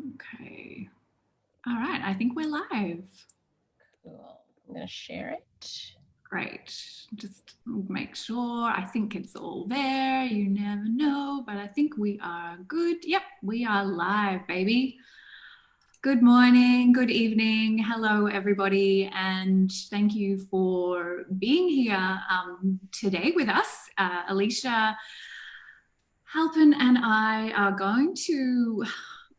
Okay. All right. I think we're live. Cool. I'm going to share it. Great. Just make sure. I think it's all there. You never know, but I think we are good. Yep, we are live, baby. Good morning, good evening. Hello, everybody, and thank you for being here today with us. Elisha, Halpin, and I are going to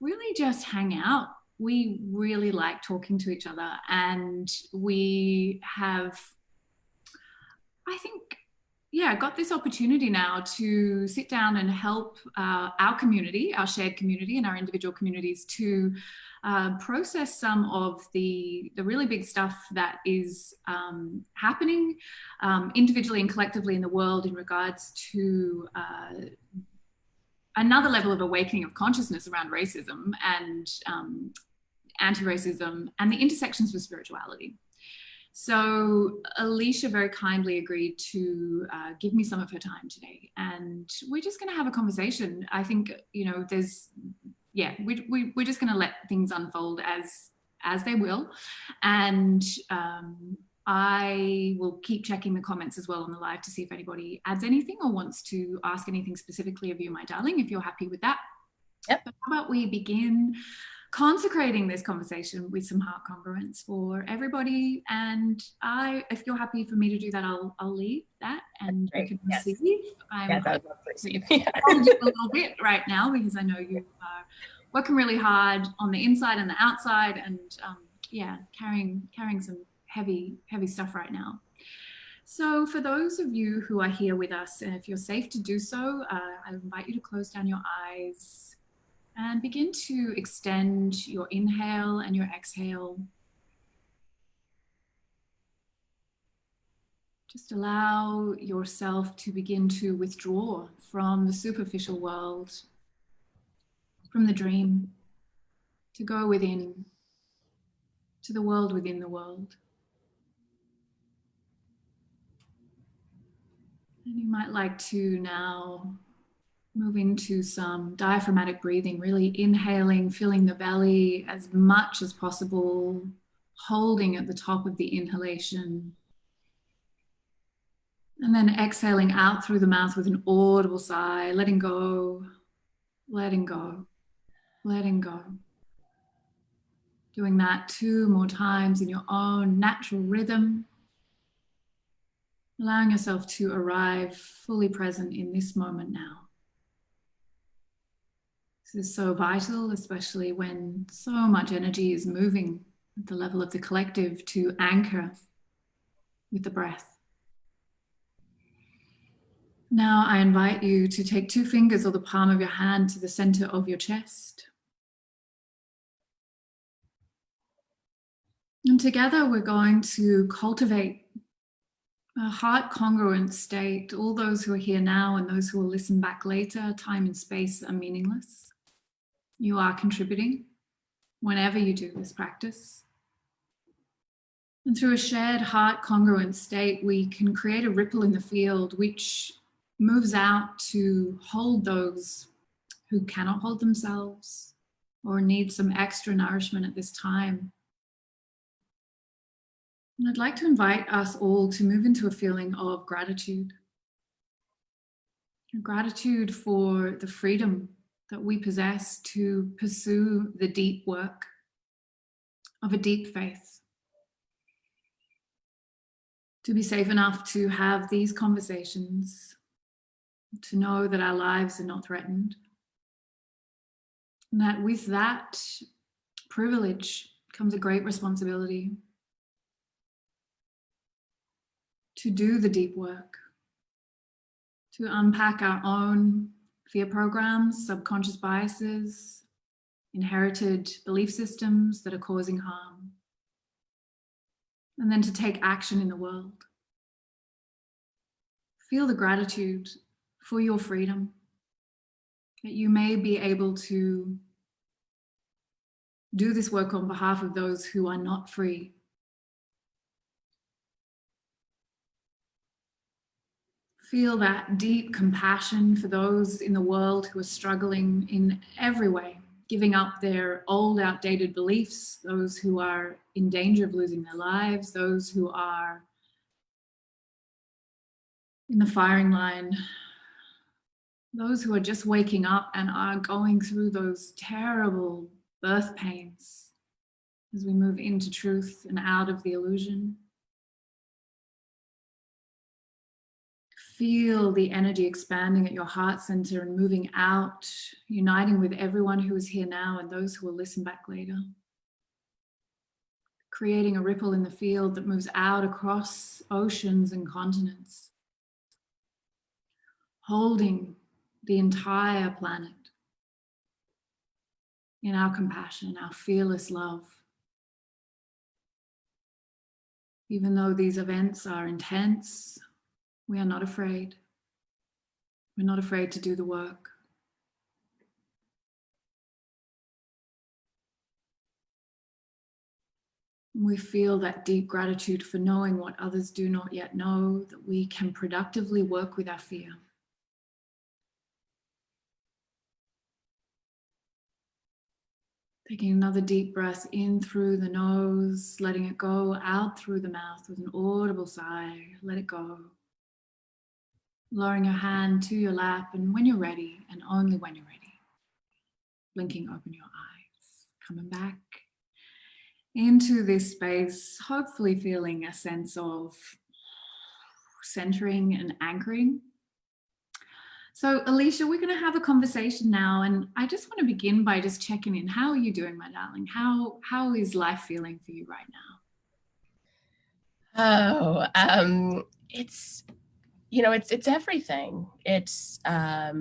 really just hang out. We really like talking to each other, and we have, I think, got this opportunity now to sit down and help our community, our shared community, and our individual communities to process some of the really big stuff that is happening individually and collectively in the world in regards to another level of awakening of consciousness around racism and anti-racism and the intersections with spirituality. So Elisha very kindly agreed to give me some of her time today, and we're just going to have a conversation. I think, you know, we're just going to let things unfold as they will, and I will keep checking the comments as well on the live to see if anybody adds anything or wants to ask anything specifically of you, my darling, if you're happy with that. Yep. But how about we begin consecrating this conversation with some heart congruence for everybody. And if you're happy for me to do that, I'll leave that and you can receive. Yes, I would love to receive. I'll do a little bit right now because I know you are working really hard on the inside and the outside, and carrying some heavy stuff right now. So for those of you who are here with us, and if you're safe to do so, I invite you to close down your eyes and begin to extend your inhale and your exhale. Just allow yourself to begin to withdraw from the superficial world, from the dream, to go within, to the world within the world. And you might like to now move into some diaphragmatic breathing, really inhaling, filling the belly as much as possible, holding at the top of the inhalation. And then exhaling out through the mouth with an audible sigh, letting go, letting go, letting go. Doing that 2 more times in your own natural rhythm. Allowing yourself to arrive fully present in this moment now. This is so vital, especially when so much energy is moving at the level of the collective, to anchor with the breath. Now I invite you to take 2 fingers or the palm of your hand to the center of your chest. And together we're going to cultivate a heart congruent state. All those who are here now and those who will listen back later, time and space are meaningless. You are contributing whenever you do this practice. And through a shared heart congruent state, we can create a ripple in the field which moves out to hold those who cannot hold themselves or need some extra nourishment at this time. And I'd like to invite us all to move into a feeling of gratitude. Gratitude for the freedom that we possess to pursue the deep work of a deep faith. To be safe enough to have these conversations, to know that our lives are not threatened. And that with that privilege comes a great responsibility to do the deep work, to unpack our own fear programs, subconscious biases, inherited belief systems that are causing harm, and then to take action in the world. Feel the gratitude for your freedom, that you may be able to do this work on behalf of those who are not free. Feel that deep compassion for those in the world who are struggling in every way, giving up their old, outdated beliefs, those who are in danger of losing their lives, those who are in the firing line, those who are just waking up and are going through those terrible birth pains as we move into truth and out of the illusion. Feel the energy expanding at your heart center and moving out, uniting with everyone who is here now and those who will listen back later. Creating a ripple in the field that moves out across oceans and continents. Holding the entire planet in our compassion, our fearless love. Even though these events are intense, we are not afraid. We're not afraid to do the work. We feel that deep gratitude for knowing what others do not yet know, that we can productively work with our fear. Taking another deep breath in through the nose, letting it go out through the mouth with an audible sigh. Let it go. Lowering your hand to your lap, and when you're ready, and only when you're ready, blinking open your eyes. Coming back into this space, hopefully feeling a sense of centering and anchoring. So Elisha, we're going to have a conversation now, and I just want to begin by just checking in. How are you doing, my darling? How is life feeling for you right now? It's it's everything. It's a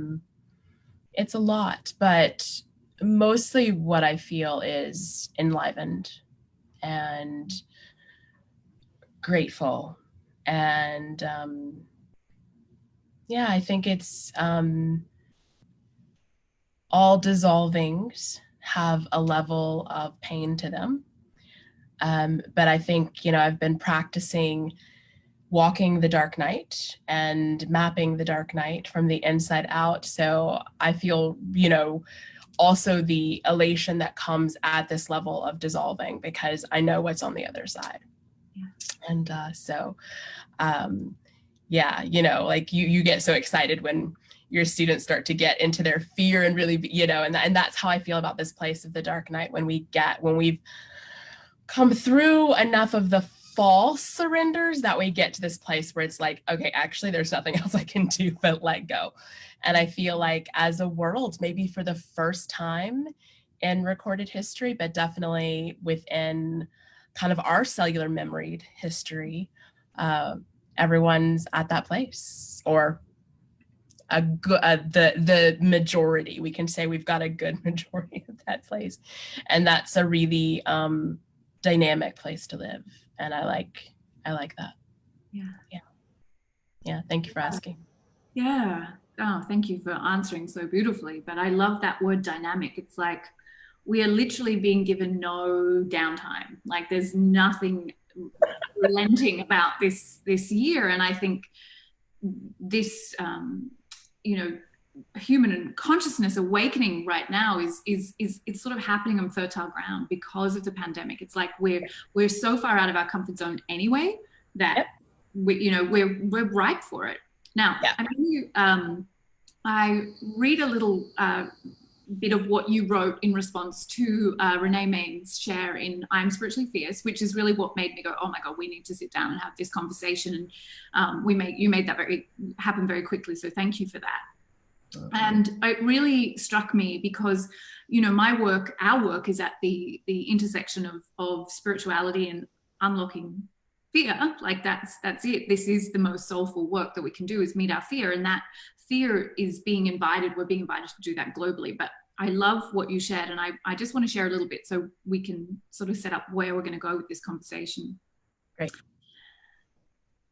lot, but mostly what I feel is enlivened and grateful, and yeah, I think it's all dissolvings have a level of pain to them. But I think, I've been practicing walking the dark night and mapping the dark night from the inside out. So I feel, also the elation that comes at this level of dissolving, because I know what's on the other side. Yeah. And yeah, like you get so excited when your students start to get into their fear and really, and that's how I feel about this place of the dark night, when we've come through enough of the false surrenders that we get to this place where it's like, okay, actually there's nothing else I can do but let go. And I feel like as a world, maybe for the first time in recorded history, but definitely within kind of our cellular memoried history, everyone's at that place, or a good the majority. We can say we've got a good majority of that place, and that's a really dynamic place to live, and I like that. Yeah. Thank you for asking. Yeah. Oh, thank you for answering so beautifully. But I love that word dynamic. It's like we are literally being given no downtime. Like there's nothing relenting about this year. And I think this, human consciousness awakening right now is it's sort of happening on fertile ground because of the pandemic. It's like we're so far out of our comfort zone anyway that we're ripe for it. Now, I read a little bit of what you wrote in response to Renee Main's share in I'm Spiritually Fierce, which is really what made me go, oh my God, we need to sit down and have this conversation. And you made that happen very quickly. So thank you for that. And it really struck me because, our work is at the intersection of spirituality and unlocking fear. Like that's it. This is the most soulful work that we can do, is meet our fear. And that fear is we're being invited to do that globally. But I love what you shared. And I just want to share a little bit so we can sort of set up where we're going to go with this conversation. Great.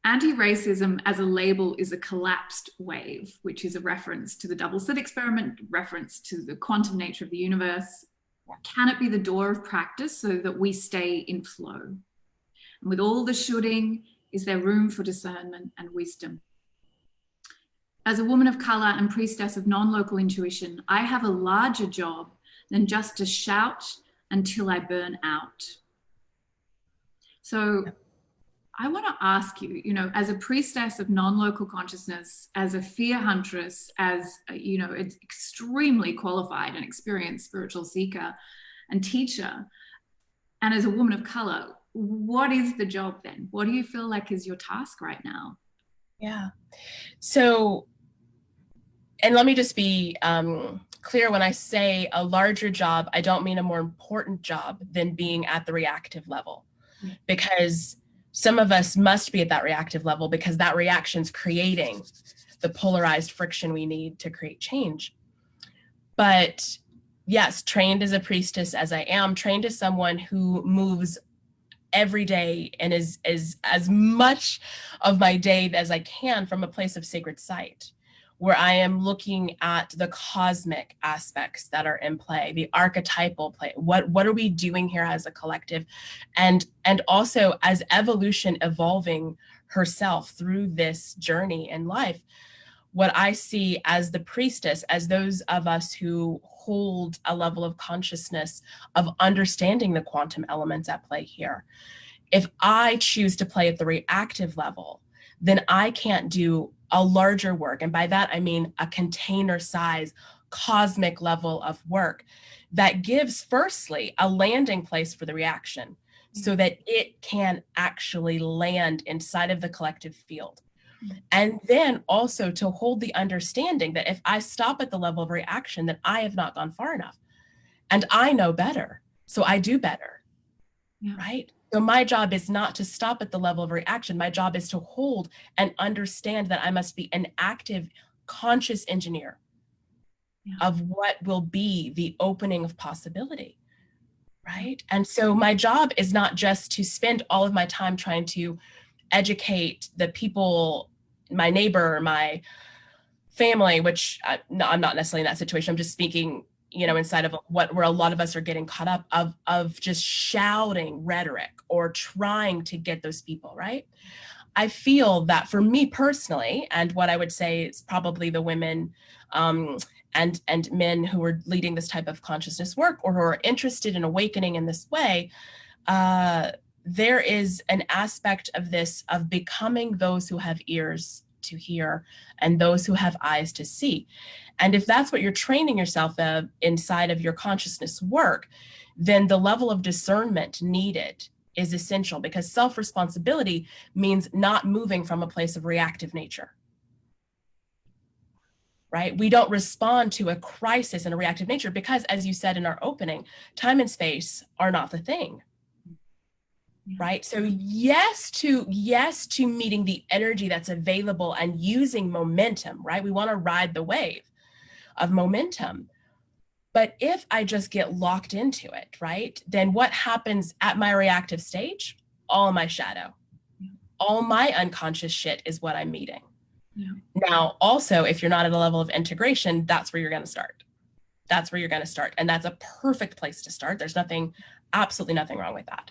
Anti-racism as a label is a collapsed wave, which is a reference to the double slit experiment, reference to the quantum nature of the universe. Can it be the door of practice so that we stay in flow? And with all the shooting, is there room for discernment and wisdom? As a woman of color and priestess of non-local intuition, I have a larger job than just to shout until I burn out. So I want to ask you, as a priestess of non-local consciousness, as a fear huntress, as it's extremely qualified and experienced spiritual seeker and teacher, and as a woman of color, what is the job then? What do you feel like is your task right now? Yeah. So, and let me just be clear, when I say a larger job, I don't mean a more important job than being at the reactive level, because some of us must be at that reactive level because that reaction's creating the polarized friction we need to create change. But yes, trained as a priestess as I am, trained as someone who moves every day and is as much of my day as I can from a place of sacred sight, where I am looking at the cosmic aspects that are in play, the archetypal play. What are we doing here as a collective? And also as evolution evolving herself through this journey in life, what I see as the priestess, as those of us who hold a level of consciousness of understanding the quantum elements at play here. If I choose to play at the reactive level, then I can't do a larger work. And by that, I mean a container size, cosmic level of work that gives, firstly, a landing place for the reaction so that it can actually land inside of the collective field. And then also to hold the understanding that if I stop at the level of reaction, then I have not gone far enough. And I know better, so I do better, right? So my job is not to stop at the level of reaction. My job is to hold and understand that I must be an active, conscious engineer of what will be the opening of possibility, right? And so my job is not just to spend all of my time trying to educate the people, my neighbor, my family, which I'm not necessarily in that situation. I'm just speaking, inside of where a lot of us are getting caught up of just shouting rhetoric or trying to get those people, right? I feel that for me personally, and what I would say is probably the women and men who are leading this type of consciousness work or who are interested in awakening in this way, there is an aspect of this of becoming those who have ears to hear and those who have eyes to see. And if that's what you're training yourself of inside of your consciousness work, then the level of discernment needed is essential, because self-responsibility means not moving from a place of reactive nature, right? We don't respond to a crisis in a reactive nature because, as you said in our opening, time and space are not the thing. Right? So yes to meeting the energy that's available and using momentum, right? We want to ride the wave of momentum. But if I just get locked into it, right, then what happens at my reactive stage? All my shadow, all my unconscious shit is what I'm meeting. Now, also, if you're not at a level of integration, that's where you're going to start. That's where you're going to start. And that's a perfect place to start. There's absolutely nothing wrong with that.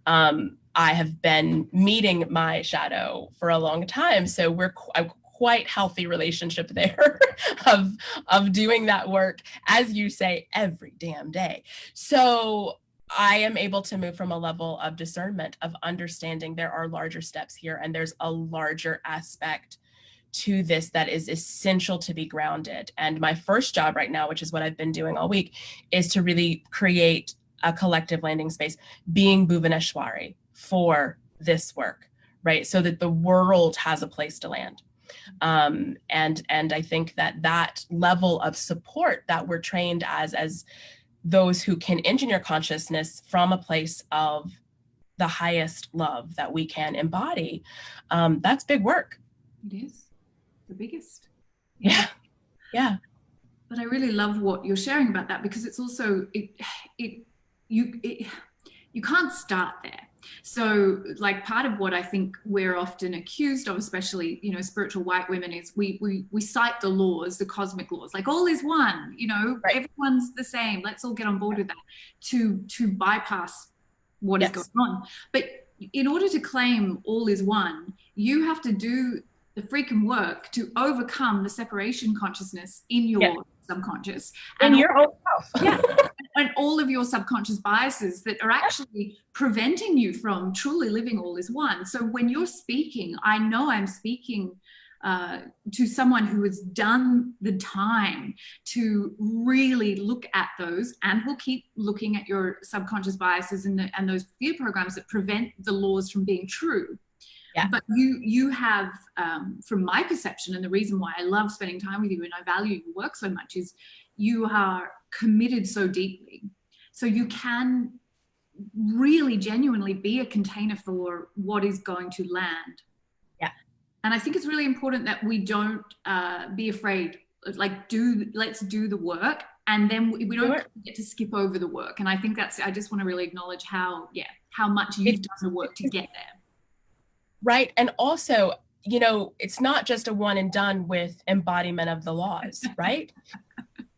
I have been meeting my shadow for a long time. So we're a quite healthy relationship there of doing that work, as you say, every damn day. So I am able to move from a level of discernment, of understanding there are larger steps here and there's a larger aspect to this that is essential to be grounded. And my first job right now, which is what I've been doing all week, is to really create a collective landing space, being Bhuvaneshwari for this work, right? So that the world has a place to land. And I think that level of support that we're trained as those who can engineer consciousness from a place of the highest love that we can embody, that's big work. It is the biggest. Yeah. But I really love what you're sharing about that, because it's also you can't start there. So like part of what I think we're often accused of, especially spiritual white women, is we cite the laws, the cosmic laws, like all is one, right. Everyone's the same, let's all get on board with that, to bypass what is going on. But in order to claim all is one, you have to do the freaking work to overcome the separation consciousness in your subconscious and your own Yeah. And all of your subconscious biases that are actually preventing you from truly living all is one. So when you're speaking, I know I'm speaking to someone who has done the time to really look at those, and will keep looking at your subconscious biases and those fear programs that prevent the laws from being true. Yeah. But you have, from my perception, and the reason why I love spending time with you and I value your work so much, is you are committed so deeply. So you can really genuinely be a container for what is going to land. Yeah. And I think it's really important that we don't be afraid. Like, let's do the work, and then we don't get to skip over the work. And I think I just want to really acknowledge how much you've done the work to get there. Right. And also, it's not just a one and done with embodiment of the laws, right?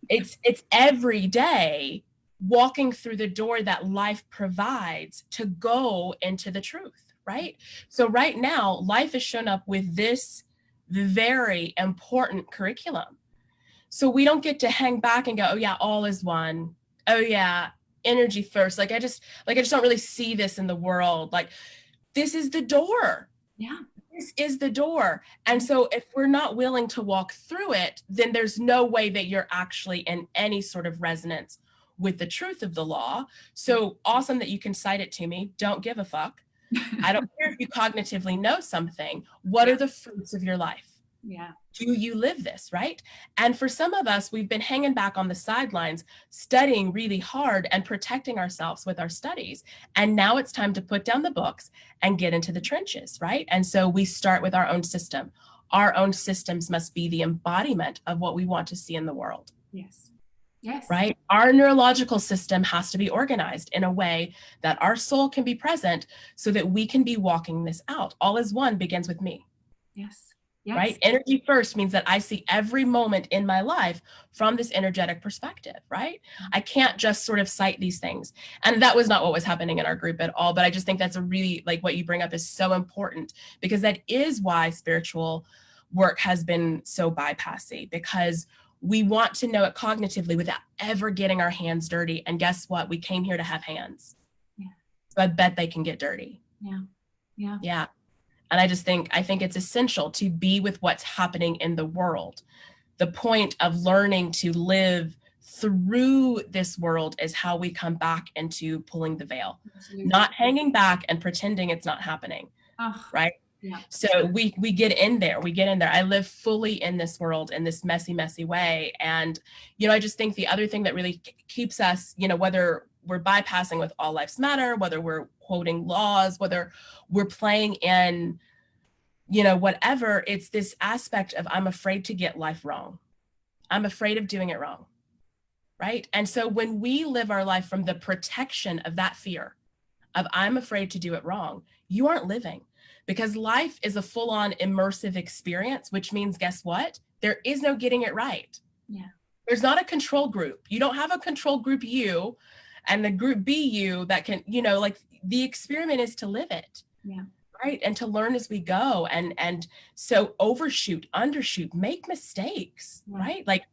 It's every day walking through the door that life provides to go into the truth, right? So right now, life has shown up with this very important curriculum. So we don't get to hang back and go, oh yeah, all is one. Oh yeah, energy first. I just don't really see this in the world. Like, this is the door. Yeah. This is the door. And so if we're not willing to walk through it, then there's no way that you're actually in any sort of resonance with the truth of the law. So awesome that you can cite it to me. Don't give a fuck. I don't care if you cognitively know something. What are the fruits of your life? Yeah. Do you live this, right? And for some of us, we've been hanging back on the sidelines, studying really hard and protecting ourselves with our studies. And now it's time to put down the books and get into the trenches, right? And so we start with our own system. Our own systems must be the embodiment of what we want to see in the world. Yes. Yes. Right? Our neurological system has to be organized in a way that our soul can be present so that we can be walking this out. All is one begins with me. Yes. Yes. Right? Energy first means that I see every moment in my life from this energetic perspective, right? I can't just sort of cite these things. And that was not what was happening in our group at all. But I just think that's a really, like, what you bring up is so important, because that is why spiritual work has been so bypassy, because we want to know it cognitively without ever getting our hands dirty. And guess what? We came here to have hands. Yeah. So I bet they can get dirty. Yeah. Yeah. Yeah. And I think it's essential to be with what's happening in the world. The point of learning to live through this world is how we come back into pulling the veil, Absolutely. Not hanging back and pretending it's not happening. Right? Yeah. So we get in there. I live fully in this world in this messy, messy way. And, I just think the other thing that really keeps us, whether we're bypassing with all lives matter, whether we're quoting laws, whether we're playing in, whatever, it's this aspect of, I'm afraid to get life wrong. I'm afraid of doing it wrong. Right? And so when we live our life from the protection of that fear of, I'm afraid to do it wrong, you aren't living, because life is a full-on immersive experience, which means, guess what? There is no getting it right. Yeah. There's not a control group. You don't have a control group you and the group B you that can, the experiment is to live it. Yeah. Right. And to learn as we go. And so overshoot, undershoot, make mistakes, right? Like,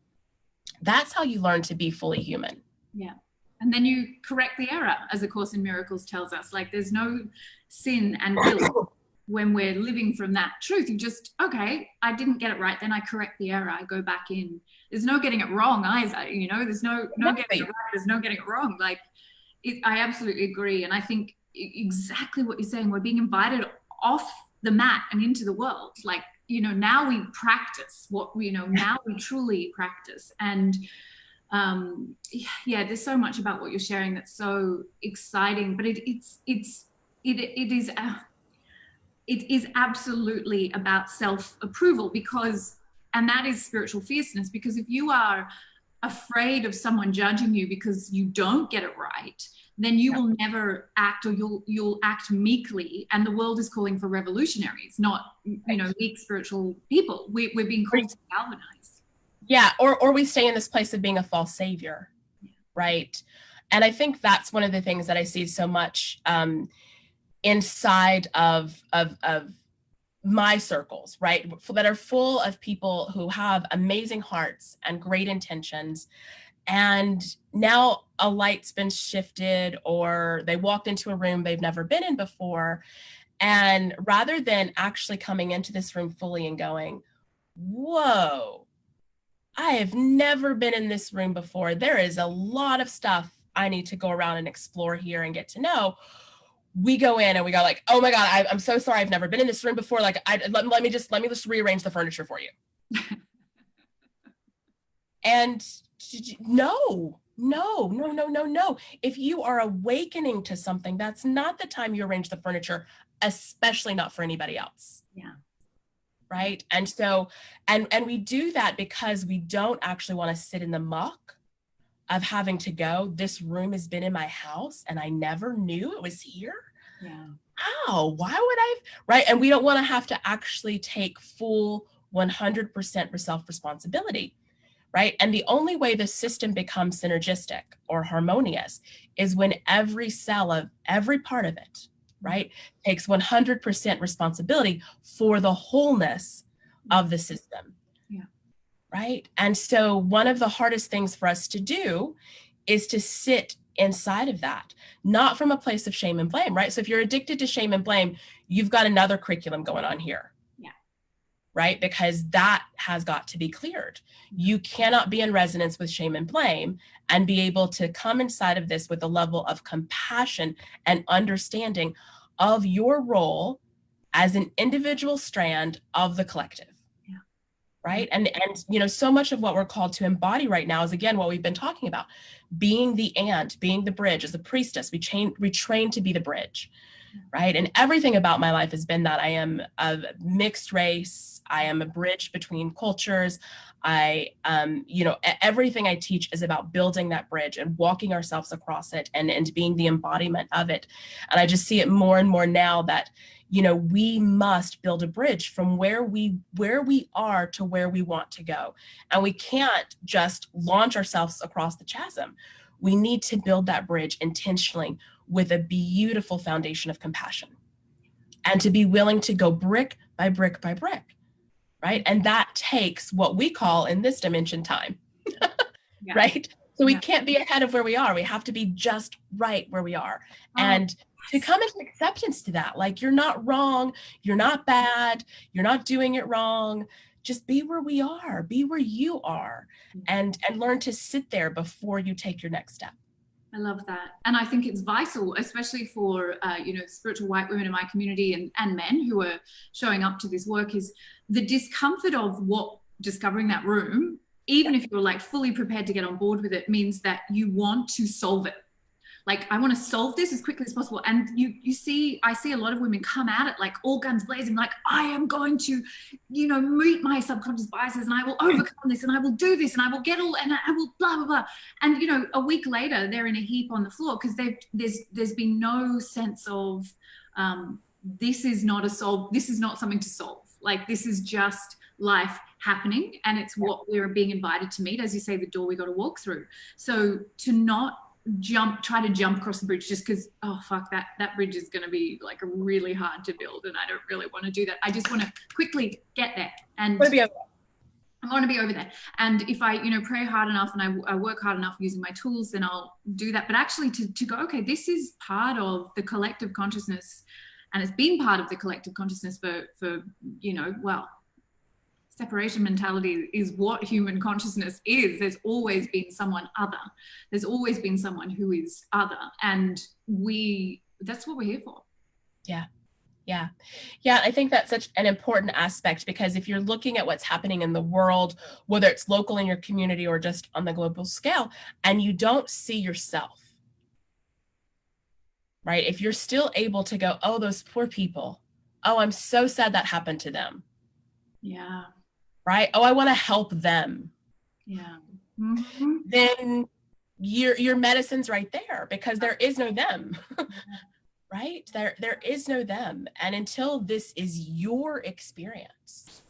that's how you learn to be fully human. Yeah. And then you correct the error, as A Course in Miracles tells us. Like, there's no sin and guilt when we're living from that truth. You just, okay, I didn't get it right, then I correct the error, I go back in. There's no getting it wrong either, there's no getting it right, there's no getting it wrong. Like, I absolutely agree. And I think exactly what you're saying, we're being invited off the mat and into the world. Like, now we practice now we truly practice. And there's so much about what you're sharing that's so exciting, but it is absolutely about self-approval, and that is spiritual fierceness, because if you are afraid of someone judging you because you don't get it right, then you will never act, or you'll act meekly, and the world is calling for revolutionaries, not weak spiritual people. We're being called to galvanize. Yeah, or we stay in this place of being a false savior, right? And I think that's one of the things that I see so much inside of my circles, right? That are full of people who have amazing hearts and great intentions. And now a light's been shifted, or they walked into a room they've never been in before. And rather than actually coming into this room fully and going, whoa, I have never been in this room before. There is a lot of stuff I need to go around and explore here and get to know. We go in and we go like, oh my God, I'm so sorry. I've never been in this room before. Like, let me just rearrange the furniture for you. And no, no, no, no, no, no. If you are awakening to something, that's not the time you arrange the furniture, especially not for anybody else. Yeah. Right. And so, and we do that because we don't actually want to sit in the muck of having to go, this room has been in my house and I never knew it was here. Yeah. How? Why would I? Right. And we don't want to have to actually take full 100% self-responsibility. Right. And the only way the system becomes synergistic or harmonious is when every cell of every part of it, right, takes 100% responsibility for the wholeness of the system. Yeah. Right. And so one of the hardest things for us to do is to sit inside of that, not from a place of shame and blame. Right. So if you're addicted to shame and blame, you've got another curriculum going on here. Right? Because that has got to be cleared. You cannot be in resonance with shame and blame and be able to come inside of this with a level of compassion and understanding of your role as an individual strand of the collective. Yeah. Right. And you know, so much of what we're called to embody right now is, again, what we've been talking about, being the ant, being the bridge. As a priestess, we train to be the bridge. Right. And everything about my life has been that I am a mixed race. I am a bridge between cultures. You know, everything I teach is about building that bridge and walking ourselves across it and being the embodiment of it. And I just see it more and more now that, you know, we must build a bridge from where we are to where we want to go. And we can't just launch ourselves across the chasm. We need to build that bridge intentionally with a beautiful foundation of compassion, and to be willing to go brick by brick by brick, right? And that takes what we call in this dimension time, Yeah. right? So we can't be ahead of where we are. We have to be just right where we are. And to come into acceptance to that, like, you're not wrong, you're not bad, you're not doing it wrong. Just be where we are, be where you are, and learn to sit there before you take your next step. I love that. And I think it's vital, especially for, you know, spiritual white women in my community and men who are showing up to this work, is the discomfort of what discovering that room, even if you're like fully prepared to get on board with it, means that you want to solve it. Like, I want to solve this as quickly as possible. And I see a lot of women come at it like all guns blazing, like, I am going to, you know, meet my subconscious biases and I will overcome this and I will do this and I will get all, and I will blah, blah, blah. And, you know, a week later, they're in a heap on the floor because there's been no sense of, this is not something to solve. Like, this is just life happening, and it's what we're being invited to meet. As you say, the door we got to walk through. So to not try to jump across the bridge just because, oh fuck, that bridge is going to be like really hard to build and I don't really want to do that. I just want to quickly get there, and I want to be over there. And if I, you know, pray hard enough and I work hard enough using my tools, then I'll do that. But actually to go, okay, this is part of the collective consciousness, and it's been part of the collective consciousness for you know, well, separation mentality is what human consciousness is. There's always been someone other. There's always been someone who is other. And that's what we're here for. Yeah. Yeah. Yeah. I think that's such an important aspect, because if you're looking at what's happening in the world, whether it's local in your community or just on the global scale, and you don't see yourself, right? If you're still able to go, oh, those poor people, oh, I'm so sad that happened to them. Yeah. Right? Oh, I want to help them. Yeah. Mm-hmm. Then your medicine's right there, because there is no them. Right? There is no them. And until this is your experience,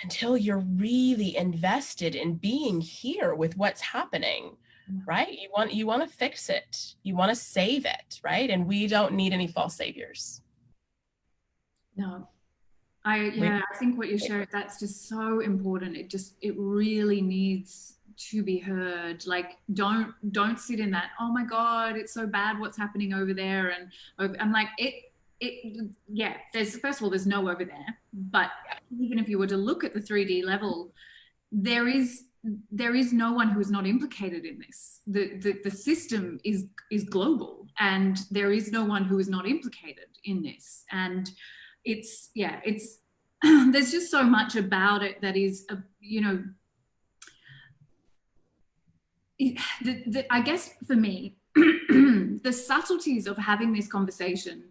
until you're really invested in being here with what's happening, right? You want to fix it. You want to save it, right? And we don't need any false saviors. No. I think what you shared, that's just so important. It really needs to be heard. Like, don't sit in that, oh my God, it's so bad what's happening over there. And I'm like, yeah, there's, first of all, there's no over there. But even if you were to look at the 3D level, there is no one who is not implicated in this. The system is global, and there is no one who is not implicated in this. And it's, yeah, it's there's just so much about it that is, I guess for me, the subtleties of having this conversation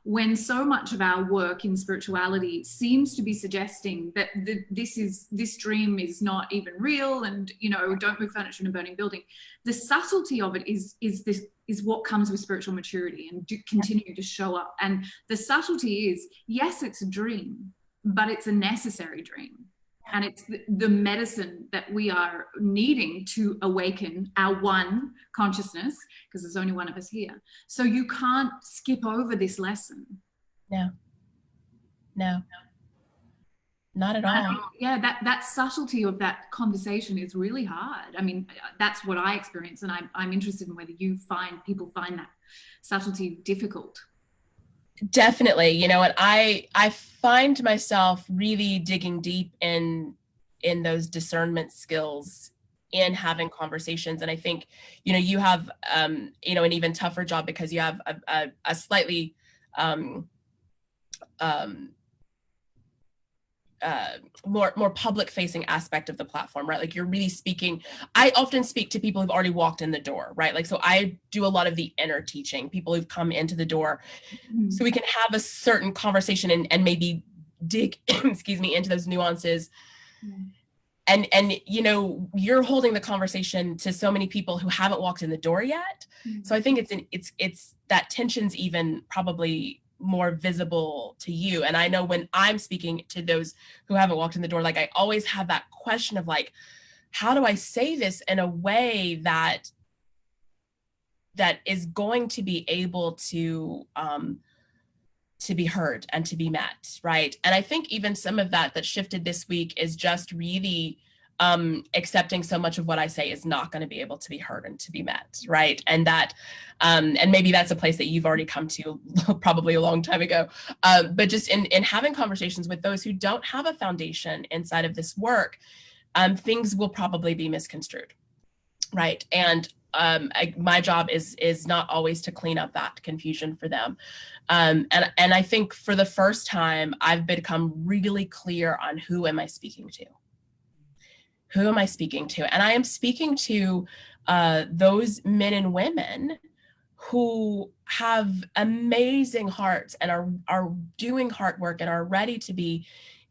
when so much of our work in spirituality seems to be suggesting that this dream is not even real, and don't move furniture in a burning building. The subtlety of it is what comes with spiritual maturity and continue to show up. And the subtlety is, yes, it's a dream, but it's a necessary dream. And it's the medicine that we are needing to awaken our one consciousness, because there's only one of us here. So you can't skip over this lesson. No, not at all. Yeah, that subtlety of that conversation is really hard. I mean, that's what I experience, and I'm interested in whether people find that subtlety difficult. Definitely. And I find myself really digging deep in those discernment skills in having conversations. And I think, you have, an even tougher job because you have a slightly more public facing aspect of the platform, right? Like, you're really speaking. I often speak to people who've already walked in the door, right? Like, so I do a lot of the inner teaching, people who've come into the door, so we can have a certain conversation and maybe dig, excuse me, into those nuances. And you're holding the conversation to so many people who haven't walked in the door yet. So I think it's that tension's even probably more visible to you. And I know when I'm speaking to those who haven't walked in the door, like, I always have that question of, like, how do I say this in a way that is going to be able to be heard and to be met, right? And I think even some of that shifted this week is just really accepting so much of what I say is not going to be able to be heard and to be met, right? And that, and maybe that's a place that you've already come to probably a long time ago, but just in having conversations with those who don't have a foundation inside of this work, things will probably be misconstrued, right? And my job is not always to clean up that confusion for them. And I think for the first time, I've become really clear on who am I speaking to? Who am I speaking to? And I am speaking to those men and women who have amazing hearts and are doing heart work and are ready to be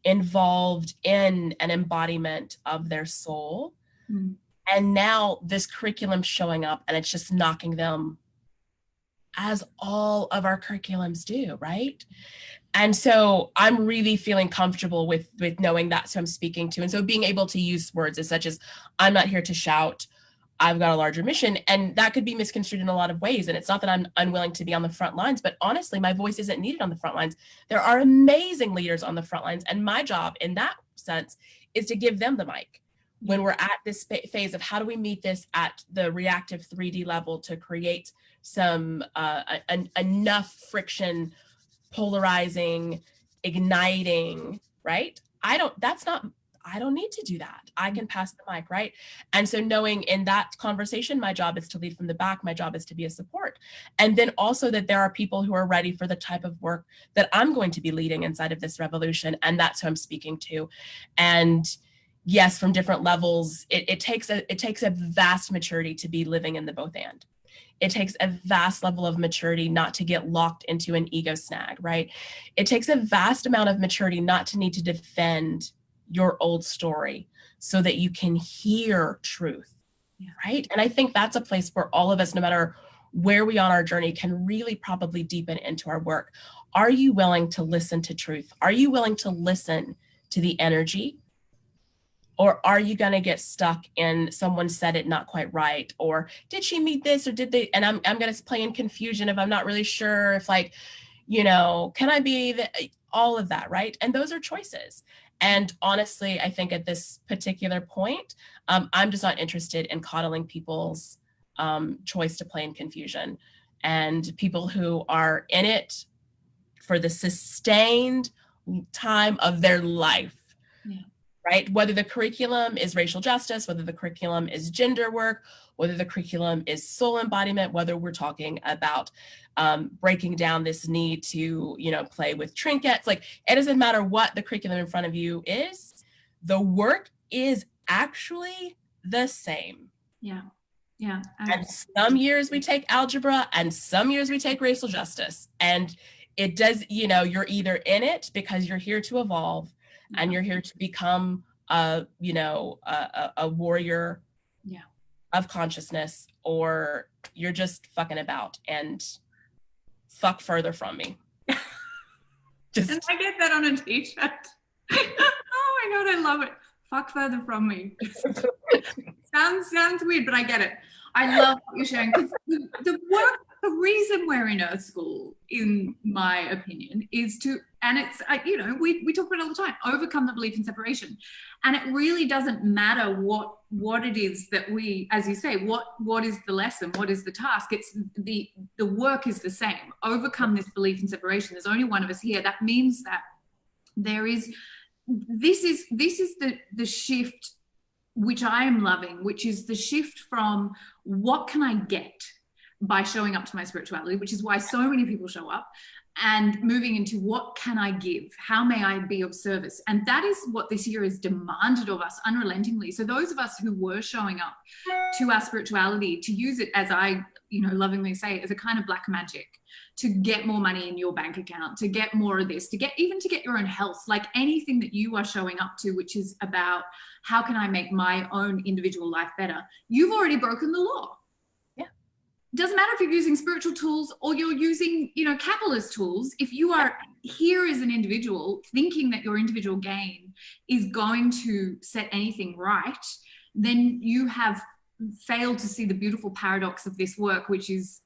involved in an embodiment of their soul. And now this curriculum's showing up and it's just knocking them, as all of our curriculums do, right? And so I'm really feeling comfortable with knowing that's who I'm speaking to. And so being able to use words as such as, I'm not here to shout, I've got a larger mission. And that could be misconstrued in a lot of ways. And it's not that I'm unwilling to be on the front lines, but honestly, my voice isn't needed on the front lines. There are amazing leaders on the front lines. And my job in that sense is to give them the mic. When we're at this phase of how do we meet this at the reactive 3D level to create some enough friction, polarizing, igniting, right? I don't need to do that. I can pass the mic, right? And so knowing in that conversation, my job is to lead from the back. My job is to be a support. And then also that there are people who are ready for the type of work that I'm going to be leading inside of this revolution. And that's who I'm speaking to. And yes, from different levels, it takes a vast maturity to be living in the both and. It takes a vast level of maturity not to get locked into an ego snag, right? It takes a vast amount of maturity not to need to defend your old story so that you can hear truth, right? And I think that's a place where all of us, no matter where we are on our journey, can really probably deepen into our work. Are you willing to listen to truth? Are you willing to listen to the energy? Or are you going to get stuck in someone said it not quite right? Or did she meet this or did they? And I'm going to play in confusion if I'm not really sure if, like, can I be all of that, right? And those are choices. And honestly, I think at this particular point, I'm just not interested in coddling people's choice to play in confusion, and people who are in it for the sustained time of their life. Yeah. Right? Whether the curriculum is racial justice, whether the curriculum is gender work, whether the curriculum is soul embodiment, whether we're talking about breaking down this need to, play with trinkets, like it doesn't matter what the curriculum in front of you is, the work is actually the same. Yeah. Yeah. And some years we take algebra and some years we take racial justice. And it does, you're either in it because you're here to evolve and you're here to become a warrior of consciousness, or you're just fucking about and fuck further from me. And I get that on a t-shirt. Oh my God, I love it. Fuck further from me. Sounds weird, but I get it. I love what you're sharing. The reason we're in Earth School, in my opinion, is to, and it's, we talk about it all the time, overcome the belief in separation. And it really doesn't matter what it is that we, as you say, what is the lesson, what is the task? It's the work is the same. Overcome this belief in separation. There's only one of us here. That means that this is the shift which I am loving, which is the shift from what can I get by showing up to my spirituality, which is why so many people show up, and moving into what can I give? How may I be of service? And that is what this year has demanded of us unrelentingly. So those of us who were showing up to our spirituality, to use it, as I lovingly say, as a kind of black magic, to get more money in your bank account, to get more of this, to get your own health, like anything that you are showing up to, which is about how can I make my own individual life better? You've already broken the law. Yeah. It doesn't matter if you're using spiritual tools or you're using, capitalist tools. If you are here as an individual thinking that your individual gain is going to set anything right, then you have failed to see the beautiful paradox of this work, which is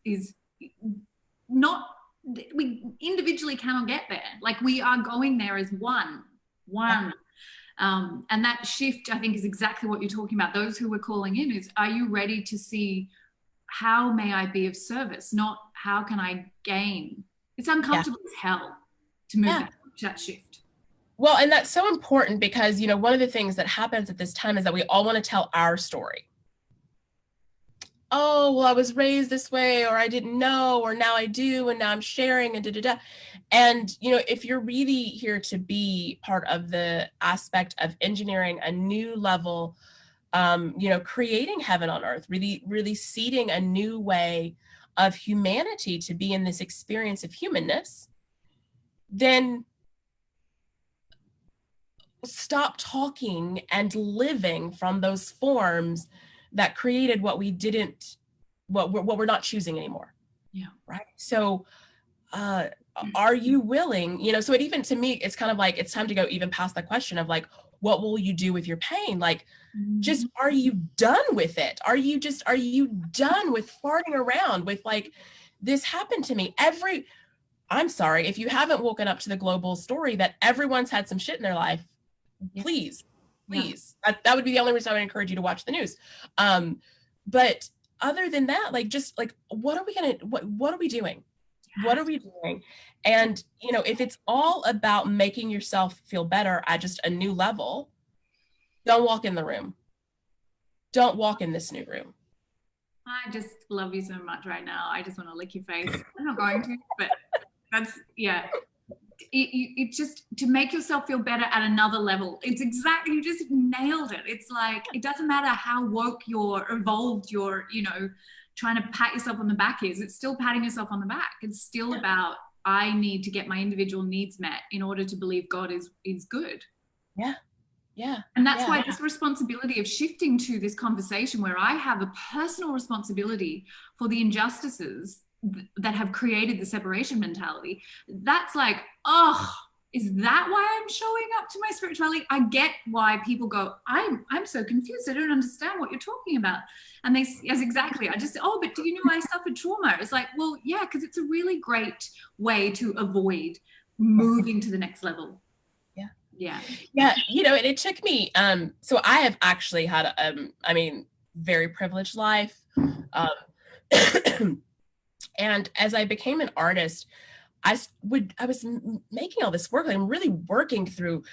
not, we individually cannot get there. Like we are going there as one. And that shift, I think, is exactly what you're talking about. Those who were calling in is, are you ready to see how may I be of service, not how can I gain? It's uncomfortable as hell to move that shift. Well, and that's so important because, one of the things that happens at this time is that we all want to tell our story. Oh, well, I was raised this way, or I didn't know, or now I do, and now I'm sharing, and da-da-da. And, if you're really here to be part of the aspect of engineering a new level, creating heaven on earth, really, really seeding a new way of humanity to be in this experience of humanness, then stop talking and living from those forms that created what we didn't, what we're not choosing anymore. Yeah. Right. So, are you willing, so it, even to me, it's kind of like, it's time to go even past the question of like, what will you do with your pain? Like, just, are you done with it? Are you done with farting around with like, this happened to me? I'm sorry, if you haven't woken up to the global story that everyone's had some shit in their life, please. That would be the only reason I would encourage you to watch the news. But other than that, like, just like, what are we doing? What are we doing? And, if it's all about making yourself feel better at just a new level, don't walk in the room. Don't walk in this new room. I just love you so much right now. I just want to lick your face. I'm not going to, but that's, it just, to make yourself feel better at another level. It's exactly, you just nailed it. It's like, it doesn't matter how woke you're, evolved you're, trying to pat yourself on the back is. It's still patting yourself on the back. It's still about, I need to get my individual needs met in order to believe God is good. Yeah. And that's why this responsibility of shifting to this conversation where I have a personal responsibility for the injustices that have created the separation mentality, that's like, oh, is that why I'm showing up to my spirituality? I get why people go, I'm so confused. I don't understand what you're talking about. And they, yes, exactly. I just, oh, but do you know I suffered trauma? It's like, well, yeah, because it's a really great way to avoid moving to the next level. Yeah. Yeah, it took me, so I have actually had I mean, very privileged life. Um, and as I became an artist, I was making all this work. I'm really working through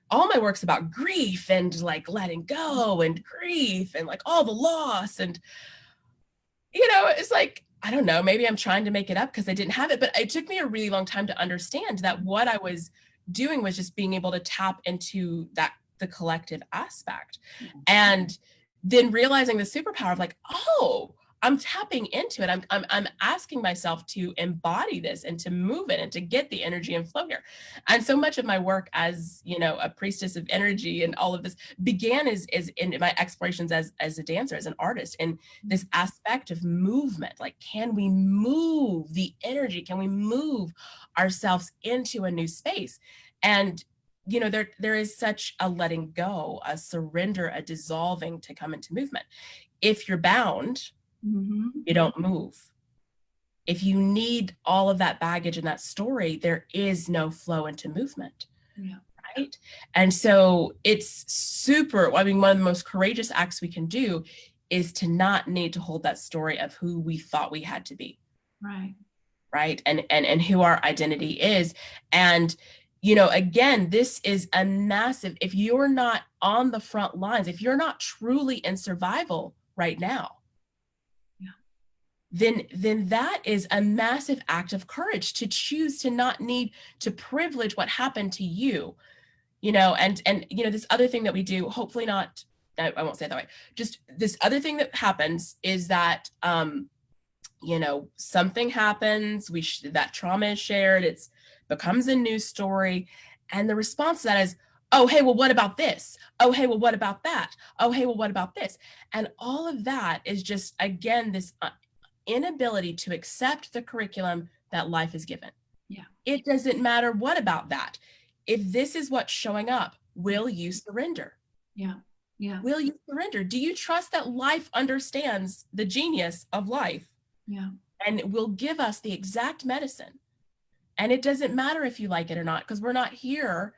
all my works about grief and like letting go and grief and like all the loss. And, it's like, I don't know, maybe I'm trying to make it up because I didn't have it, but it took me a really long time to understand that what I was doing was just being able to tap into the collective aspect. And then realizing the superpower of like, oh, I'm tapping into it. I'm asking myself to embody this and to move it and to get the energy and flow here. And so much of my work as, a priestess of energy and all of this began as in my explorations as a dancer, as an artist, and this aspect of movement. Like, can we move the energy? Can we move ourselves into a new space? And there is such a letting go, a surrender, a dissolving to come into movement. If you're bound, you don't move. If you need all of that baggage and that story, there is no flow into movement. Yeah. Right. And so it's one of the most courageous acts we can do is to not need to hold that story of who we thought we had to be. Right. Right. And who our identity is. And again, this is a massive, if you're not on the front lines, if you're not truly in survival right now, then that is a massive act of courage to choose to not need to privilege what happened to you, and this other thing that we do, hopefully not, I won't say it that way, just this other thing that happens is that, something happens, that trauma is shared, it's becomes a news story, and the response to that is, oh, hey, well, what about this? Oh, hey, well, what about that? Oh, hey, well, what about this? And all of that is just, again, this inability to accept the curriculum that life is given. Yeah. It doesn't matter what about that. If this is what's showing up, will you surrender? Yeah. Yeah. Will you surrender? Do you trust that life understands the genius of life? Yeah. And will give us the exact medicine? And it doesn't matter if you like it or not, because we're not here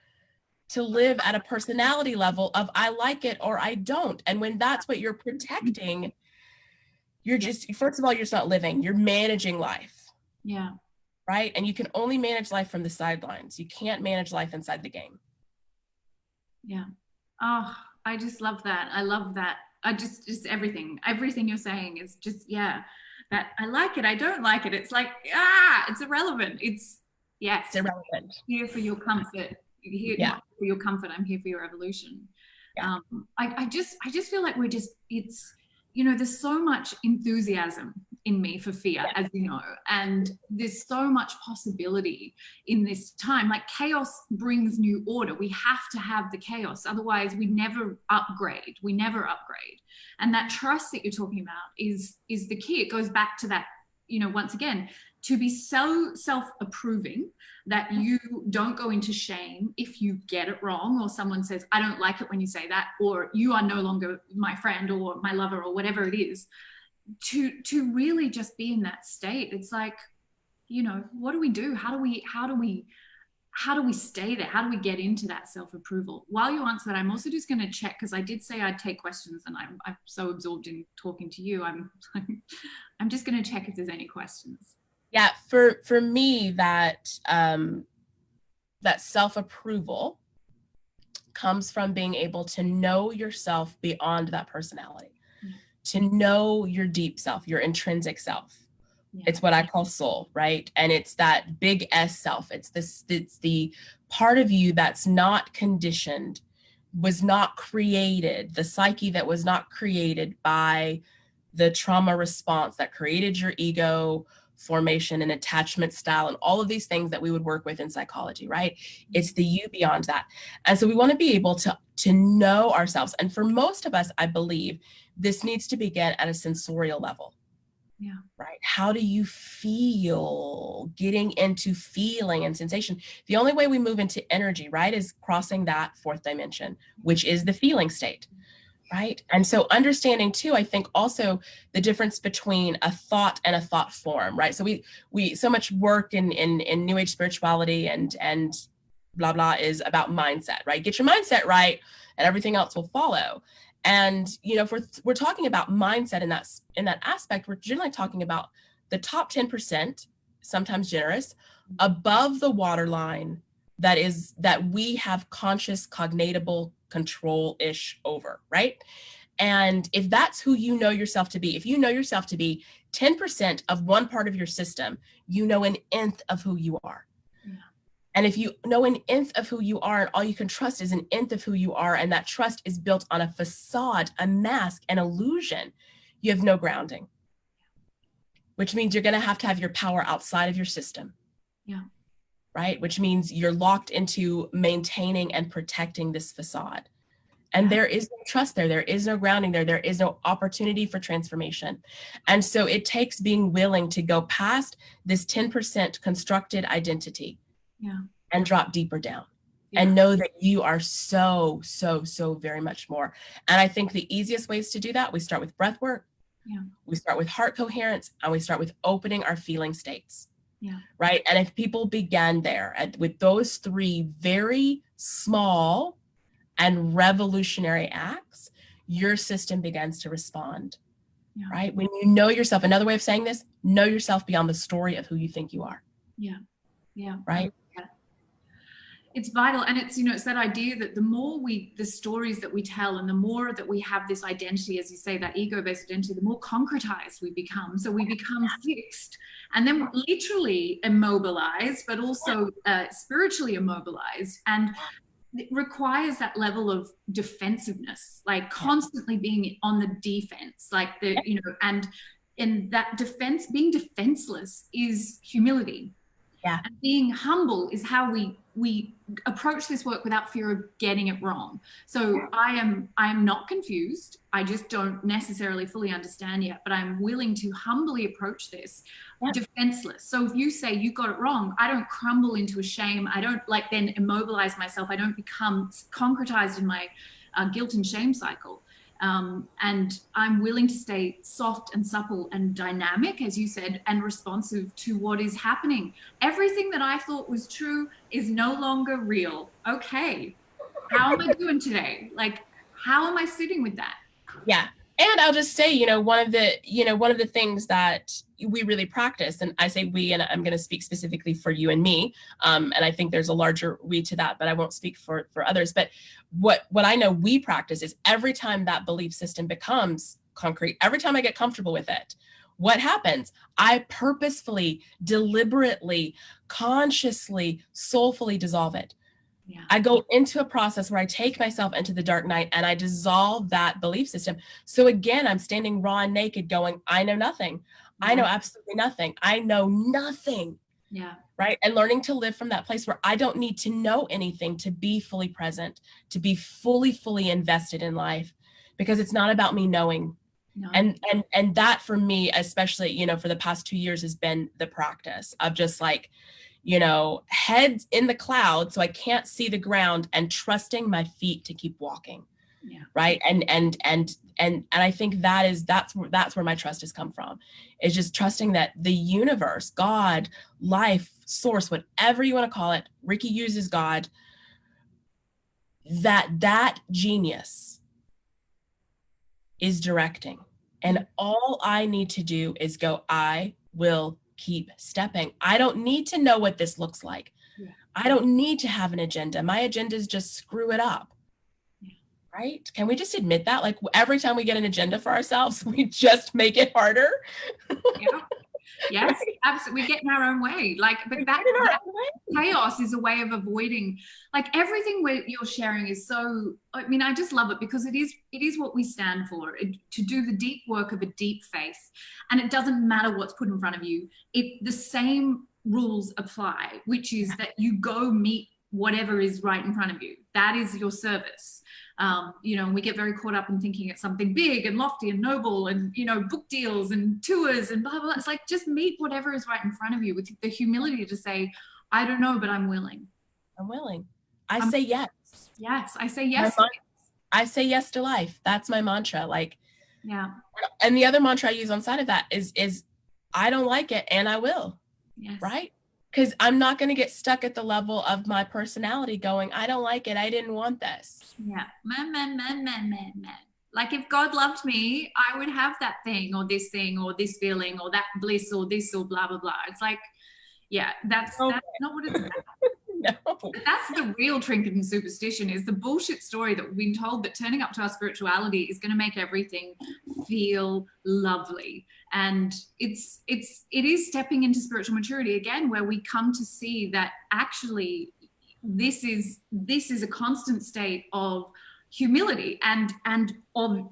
to live at a personality level of I like it or I don't. And when that's what you're protecting, you're just, first of all, you're just not living, you're managing life. Yeah. Right? And you can only manage life from the sidelines. You can't manage life inside the game. Yeah. Oh, I just love that. I love that. I just everything you're saying is just, yeah, that I like it. I don't like it. It's like, it's irrelevant. Yes, It's irrelevant. Here for your comfort. Here, Yeah. not for your comfort. I'm here for your evolution. Yeah. I just feel like there's so much enthusiasm in me for fear, as you know, and there's so much possibility in this time. Like, chaos brings new order. We have to have the chaos, otherwise we never upgrade. And that trust that you're talking about is the key. It goes back to that, once again, to be so self-approving that you don't go into shame if you get it wrong, or someone says, I don't like it when you say that, or you are no longer my friend or my lover, or whatever it is. To really just be in that state. It's like, what do we do? How do we stay there? How do we get into that self-approval? While you answer that, I'm also just going to check, because I did say I'd take questions, and I'm so absorbed in talking to you. I'm just going to check if there's any questions. Yeah, for me, that self-approval comes from being able to know yourself beyond that personality, to know your deep self, your intrinsic self. Yeah. It's what I call soul, right? And it's that big S self. It's the part of you that's not conditioned, was not created, the psyche that was not created by the trauma response that created your ego formation and attachment style and all of these things that we would work with in psychology, right? It's the you beyond that. And so we want to be able to know ourselves. And for most of us, I believe this needs to begin at a sensorial level. Yeah. Right. How do you feel? Getting into feeling and sensation. The only way we move into energy, right, is crossing that fourth dimension, which is the feeling state. Right. And so understanding too, I think also the difference between a thought and a thought form, right? So we so much work in New Age spirituality and blah, blah is about mindset, right? Get your mindset right and everything else will follow. And, you know, if we're talking about mindset in that aspect, we're generally talking about the top 10%, sometimes generous, above the waterline that we have conscious cognitable control-ish over, right? And if that's who you know yourself to be, if you know yourself to be 10% of one part of your system, you know an nth of who you are. Yeah. And if you know an nth of who you are and all you can trust is an nth of who you are, and that trust is built on a facade, a mask, an illusion, you have no grounding, which means you're going to have your power outside of your system. Yeah. Right? Which means you're locked into maintaining and protecting this facade. And there is no trust there. There is no grounding there. There is no opportunity for transformation. And so it takes being willing to go past this 10% constructed identity and drop deeper down and know that you are so, so, so very much more. And I think the easiest ways to do that, we start with breath work. We start with heart coherence, and we start with opening our feeling states. Right. And if people began there with those three very small and revolutionary acts, your system begins to respond. Right. When you know yourself, another way of saying this, know yourself beyond the story of who you think you are. Right. It's vital. And it's, you know, it's that idea that the more the stories that we tell and the more that we have this identity, as you say, that ego-based identity, the more concretized we become. So we become fixed and then literally immobilized, but also spiritually immobilized. And it requires that level of defensiveness, like constantly being on the defense, like the, you know, and in that defense, being defenseless is humility. And being humble is how we approach this work without fear of getting it wrong. So I am not confused. I just don't necessarily fully understand yet, but I'm willing to humbly approach this defenseless. So if you say you got it wrong, I don't crumble into a shame. I don't like then immobilize myself. I don't become concretized in my guilt and shame cycle. And I'm willing to stay soft and supple and dynamic, as you said, and responsive to what is happening. Everything that I thought was true is no longer real. Okay, how am I doing today? Like, how am I sitting with that? Yeah. And I'll just say, you know, one of the things that we really practice, and I say we, and I'm going to speak specifically for you and me, and I think there's a larger we to that, but I won't speak for others. But what I know we practice is every time that belief system becomes concrete, every time I get comfortable with it, what happens? I purposefully, deliberately, consciously, soulfully dissolve it. I go into a process where I take myself into the dark night and I dissolve that belief system. So again, I'm standing raw and naked going, I know nothing. I know absolutely nothing. I know nothing. Right. And learning to live from that place where I don't need to know anything to be fully present, to be fully invested in life, because it's not about me knowing. And that for me, especially, you know, for the past 2 years has been the practice of just like, you know, head in the clouds so I can't see the ground and trusting my feet to keep walking. Right. And I think that's where my trust has come from, is just trusting that the universe, God, life, source, whatever you want to call it, Ricky uses God, that genius is directing. And all I need to do is go, I will keep stepping. I don't need to know what this looks like. I don't need to have an agenda. My agenda is just screw it up. Right? Can we just admit that? Like every time we get an agenda for ourselves, we just make it harder. Yes, absolutely. We get in our own way. Like, but that chaos is a way of avoiding, like everything you're sharing is so, I mean, I just love it because it is what we stand for, to do the deep work of a deep faith. And it doesn't matter what's put in front of you. The same rules apply, which is that you go meet whatever is right in front of you. That is your service. You know, and we get very caught up in thinking it's something big and lofty and noble and, you know, book deals and tours and blah, blah, blah. It's like, just meet whatever is right in front of you with the humility to say, I don't know, but I'm willing. I'm willing. I say yes. Yes. I say yes. I say yes to life. That's my mantra. Like, and the other mantra I use on side of that is I don't like it and I will. Right. Because I'm not going to get stuck at the level of my personality going, I don't like it. I didn't want this. Yeah. Man. Like if God loved me, I would have that thing or this feeling or that bliss or this or blah, blah, blah. It's like, yeah, that's Okay. not what it's about. No. That's the real trinket and superstition, is the bullshit story that we've been told that turning up to our spirituality is going to make everything feel lovely. And it is stepping into spiritual maturity again, where we come to see that actually this is a constant state of humility and of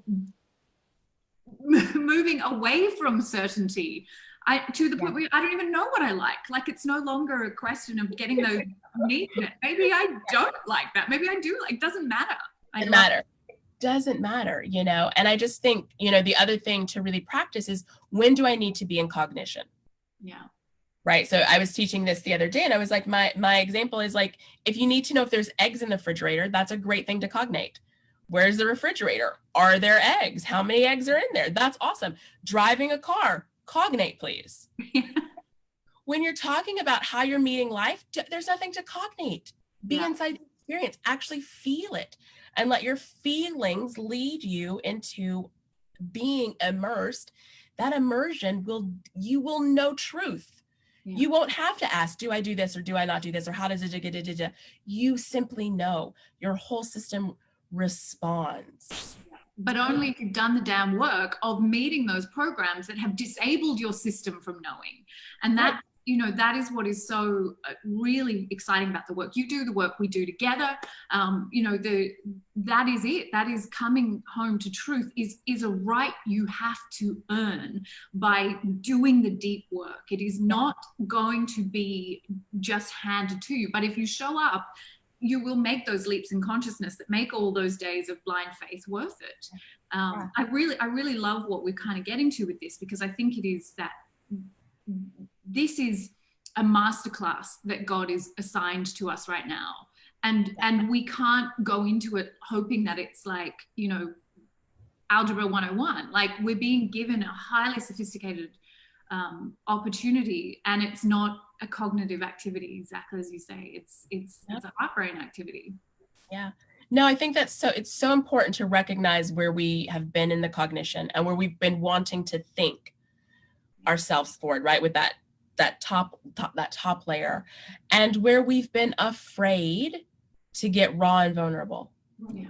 moving away from certainty. To the point where I don't even know what I like. Like it's no longer a question of getting those needs met. Maybe I don't like that. Maybe I do. Like, it doesn't matter. It matter. Doesn't matter, you know? And I just think, you know, the other thing to really practice is, when do I need to be in cognition? Yeah. Right. So I was teaching this the other day, and I was like, my example is like, if you need to know if there's eggs in the refrigerator, that's a great thing to cognate. Where's the refrigerator? Are there eggs? How many eggs are in there? That's awesome. Driving a car, cognate, please. When you're talking about how you're meeting life, there's nothing to cognate. Be inside the experience, actually feel it, and let your feelings lead you into being immersed. That immersion you will know truth. Yeah. You won't have to ask, do I do this or do I not do this, or how does it, you simply know. Your whole system responds. But only if you've done the damn work of meeting those programs that have disabled your system from knowing. And that, you know, that is what is so really exciting about the work you do, the work we do together. You know, that is it. That is coming home to truth is a right you have to earn by doing the deep work. It is not going to be just handed to you. But if you show up, you will make those leaps in consciousness that make all those days of blind faith worth it. I really love what we're kind of getting to with this, because I think it is that this is a masterclass that God is assigned to us right now. And we can't go into it hoping that it's like, you know, Algebra 101. Like, we're being given a highly sophisticated opportunity, and it's not a cognitive activity, exactly as you say. It's a heart brain activity. Yeah. No, I think it's so important to recognize where we have been in the cognition and where we've been wanting to think ourselves forward, right? With that top layer, and where we've been afraid to get raw and vulnerable. Yeah.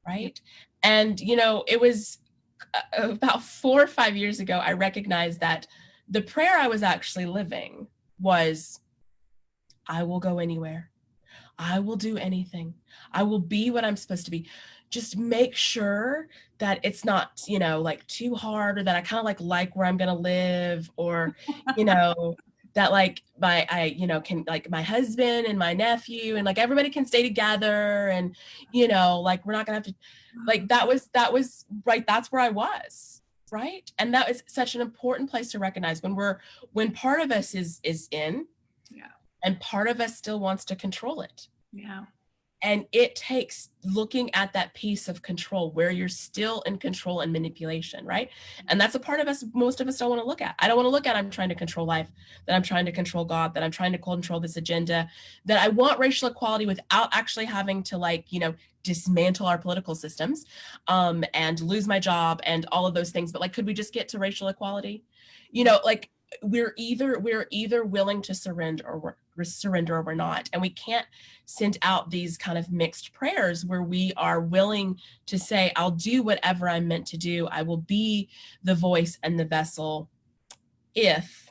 Right. Yeah. And, you know, it was about 4 or 5 years ago, I recognized that the prayer I was actually living was, I will go anywhere. I will do anything. I will be what I'm supposed to be. Just make sure that it's not, you know, like too hard, or that I kind of like where I'm going to live, or, you know, that like you know, can, like, my husband and my nephew and like everybody can stay together, and, you know, like we're not going to have to, like, that was right. That's where I was. Right. And that is such an important place to recognize when part of us is in, and part of us still wants to control it. Yeah. And it takes looking at that piece of control where you're still in control and manipulation, right? And that's a part of us most of us don't want to look at. I don't want to look at, I'm trying to control life, that I'm trying to control God, that I'm trying to control this agenda, that I want racial equality without actually having to, like, you know, dismantle our political systems and lose my job and all of those things. But like, could we just get to racial equality? You know, like, we're either willing to surrender or we're not. And we can't send out these kind of mixed prayers where we are willing to say, I'll do whatever I'm meant to do. I will be the voice and the vessel if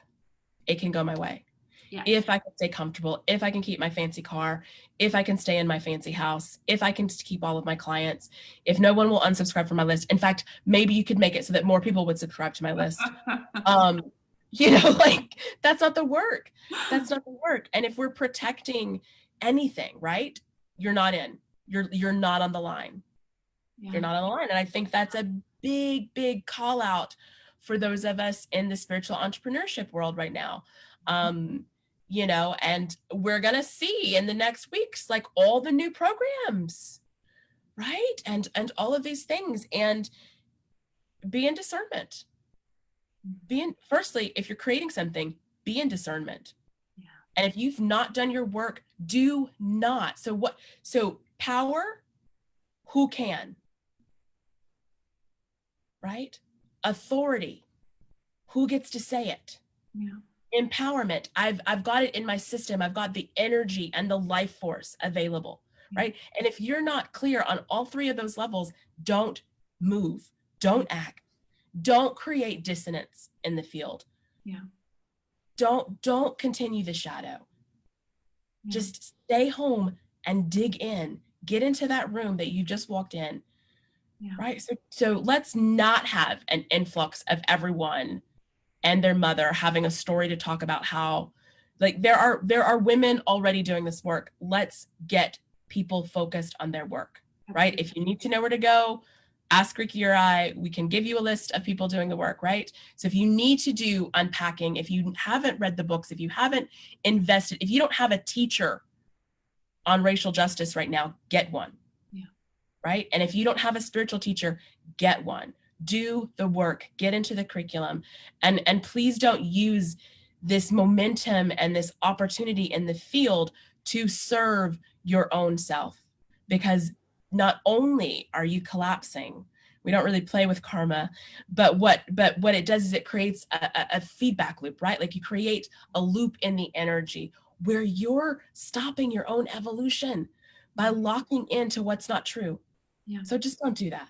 it can go my way. Yeah. If I can stay comfortable, if I can keep my fancy car, if I can stay in my fancy house, if I can keep all of my clients, if no one will unsubscribe from my list. In fact, maybe you could make it so that more people would subscribe to my list. You know, like, that's not the work. That's not the work. And if we're protecting anything, right, you're not in. You're not on the line. Yeah. You're not on the line. And I think that's a big, big call out for those of us in the spiritual entrepreneurship world right now. You know, and we're going to see in the next weeks, like, all the new programs, right? And all of these things, and be in discernment. Firstly, if you're creating something, be in discernment. Yeah. And if you've not done your work, do not. So power, who can? Right? Authority, who gets to say it? Yeah. Empowerment, I've got it in my system. I've got the energy and the life force available, right? And if you're not clear on all three of those levels, don't move, don't act, don't create dissonance in the field. Yeah. Don't continue the shadow. Yeah. Just stay home and dig in. Get into that room that you just walked in. Yeah. Right? So let's not have an influx of everyone and their mother having a story to talk about how, like, there are women already doing this work. Let's get people focused on their work, right? If you need to know where to go, ask Ricky or I. We can give you a list of people doing the work, right? So if you need to do unpacking, if you haven't read the books, if you haven't invested, if you don't have a teacher on racial justice right now, get one. Yeah. Right? And if you don't have a spiritual teacher, get one. Do the work, get into the curriculum, and please don't use this momentum and this opportunity in the field to serve your own self, because not only are you collapsing, we don't really play with karma, but what it does is it creates a feedback loop, right? Like you create a loop in the energy where you're stopping your own evolution by locking into what's not true. Yeah. So just don't do that.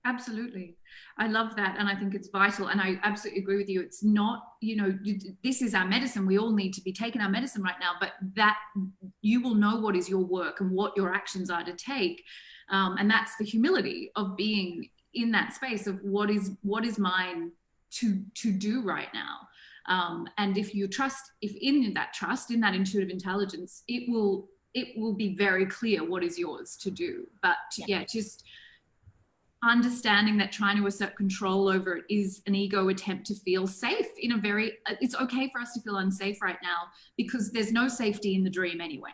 Absolutely. I love that. And I think it's vital. And I absolutely agree with you. It's not, this is our medicine. We all need to be taking our medicine right now, but that you will know what is your work and what your actions are to take. And that's the humility of being in that space of what is mine to do right now. And if you trust, if in that trust, in that intuitive intelligence, it will be very clear what is yours to do. But just understanding that trying to assert control over it is an ego attempt to feel safe in a very, it's okay for us to feel unsafe right now because there's no safety in the dream anyway.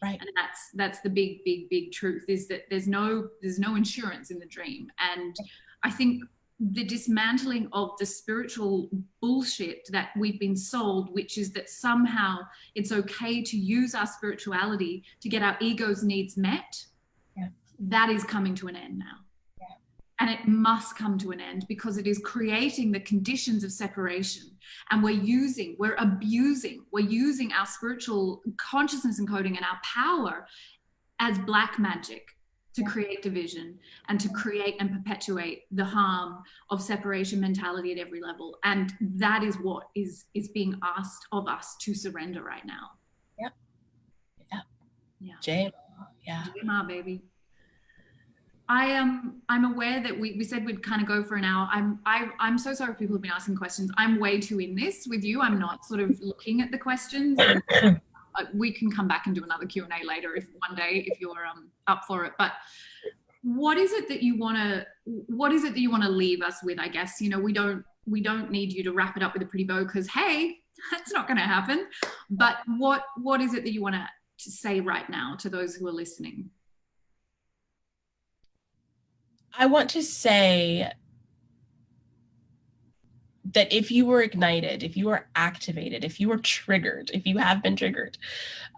Right. And that's the big truth, is that there's no insurance in the dream. And I think the dismantling of the spiritual bullshit that we've been sold, which is that somehow it's okay to use our spirituality to get our ego's needs met, that is coming to an end now. And it must come to an end because it is creating the conditions of separation. And we're using our spiritual consciousness encoding and our power as black magic to create division and to create and perpetuate the harm of separation mentality at every level. And that is what is being asked of us to surrender right now. Yep. Yeah. JMA, baby. I'm aware that we said we'd kind of go for an hour. I'm so sorry if people have been asking questions. I'm way too in this with you. I'm not sort of looking at the questions. And we can come back and do another Q&A later if you're up for it. But what is it that you want to leave us with? I guess, we don't need you to wrap it up with a pretty bow because, hey, that's not going to happen. But what is it that you want to say right now to those who are listening? I want to say that if you were ignited, if you were activated, if you were triggered, if you have been triggered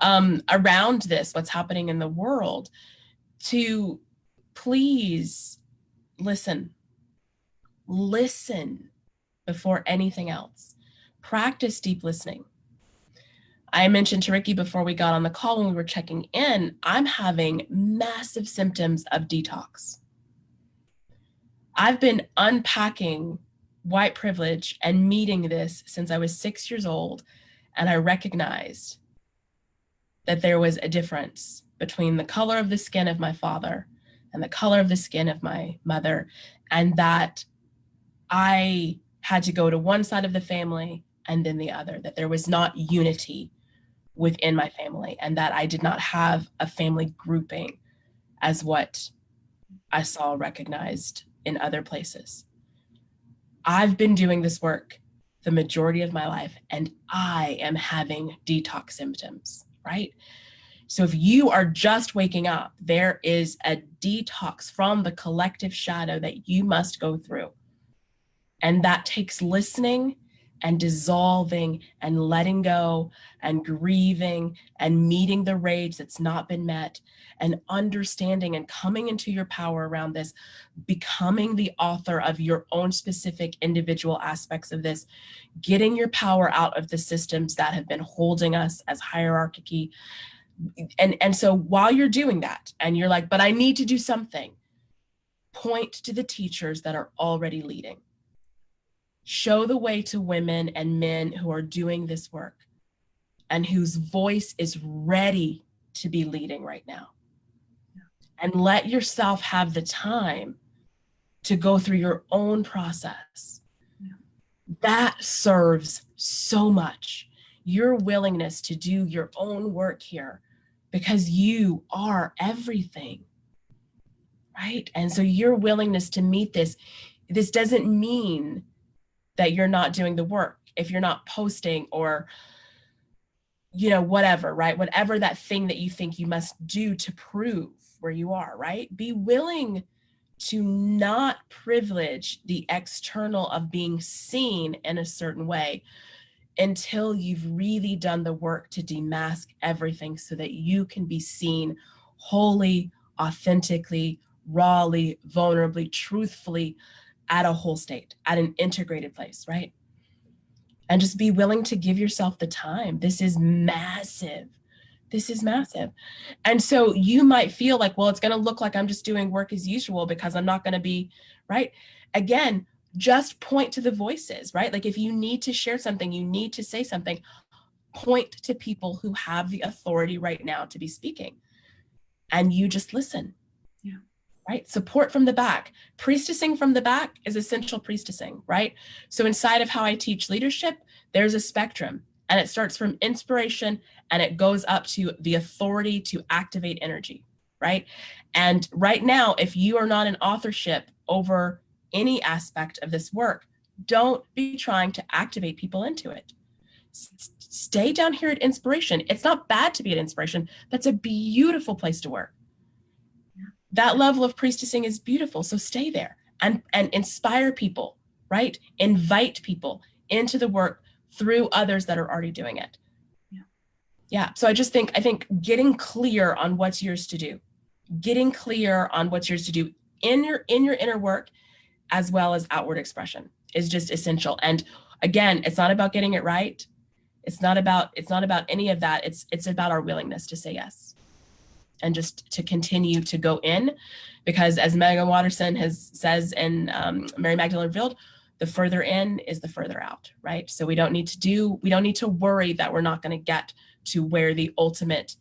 around this, what's happening in the world, to please listen before anything else. Practice deep listening. I mentioned to Ricky before we got on the call when we were checking in, I'm having massive symptoms of detox. I've been unpacking white privilege and meeting this since I was 6 years old, and I recognized that there was a difference between the color of the skin of my father and the color of the skin of my mother, and that I had to go to one side of the family and then the other, that there was not unity within my family, and that I did not have a family grouping as what I saw recognized in other places. I've been doing this work the majority of my life, and I am having detox symptoms, right? So if you are just waking up, there is a detox from the collective shadow that you must go through. And that takes listening, and dissolving and letting go and grieving and meeting the rage that's not been met and understanding and coming into your power around this, becoming the author of your own specific individual aspects of this, getting your power out of the systems that have been holding us as hierarchy. And so while you're doing that and you're like, but I need to do something, point to the teachers that are already leading. Show the way to women and men who are doing this work and whose voice is ready to be leading right now. And let yourself have the time to go through your own process. That serves so much. Your willingness to do your own work here, because you are everything, right? And so your willingness to meet this doesn't mean that you're not doing the work if you're not posting or, you know, whatever, right? Whatever that thing that you think you must do to prove where you are, right? Be willing to not privilege the external of being seen in a certain way until you've really done the work to demask everything so that you can be seen wholly, authentically, rawly, vulnerably, truthfully at a whole state, at an integrated place, right? And just be willing to give yourself the time. This is massive. This is massive. And so you might feel like, well, it's going to look like I'm just doing work as usual because I'm not going to be, right? Again, just point to the voices, right? Like if you need to share something, you need to say something, point to people who have the authority right now to be speaking. And you just listen. Yeah. Right? Support from the back. Priestessing from the back is essential priestessing, right? So inside of how I teach leadership, there's a spectrum, and it starts from inspiration and it goes up to the authority to activate energy, right? And right now, if you are not in authorship over any aspect of this work, don't be trying to activate people into it. Stay down here at inspiration. It's not bad to be at inspiration. That's a beautiful place to work. That level of priestessing is beautiful. So stay there and inspire people, right? Invite people into the work through others that are already doing it. Yeah. So I think getting clear on what's yours to do, getting clear on what's yours to do in your inner work, as well as outward expression, is just essential. And again, it's not about getting it right. It's not about any of that. It's about our willingness to say yes. And just to continue to go in, because as Megan Watterson says in Mary Magdalene Revealed, the further in is the further out, right? So we don't need to worry that we're not going to get to where the ultimate